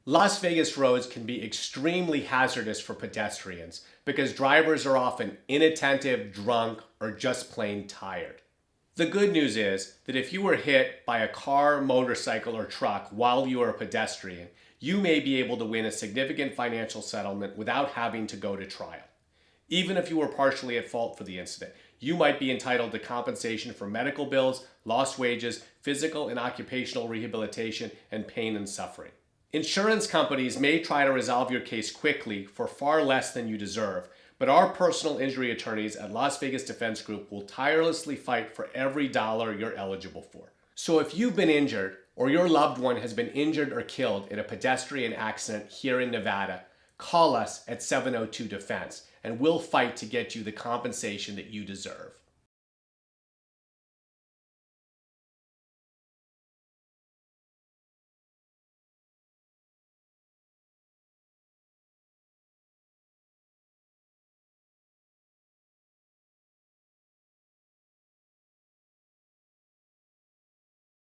Las Vegas roads can be extremely hazardous for pedestrians because drivers are often inattentive, drunk, or just plain tired. The good news is that if you were hit by a car, motorcycle, or truck while you are a pedestrian, you may be able to win a significant financial settlement without having to go to trial. Even if you were partially at fault for the incident, you might be entitled to compensation for medical bills, lost wages, physical and occupational rehabilitation, and pain and suffering. Insurance companies may try to resolve your case quickly for far less than you deserve, but our personal injury attorneys at Las Vegas Defense Group will tirelessly fight for every dollar you're eligible for. So if you've been injured or your loved one has been injured or killed in a pedestrian accident here in Nevada, call us at 702 Defense and we'll fight to get you the compensation that you deserve.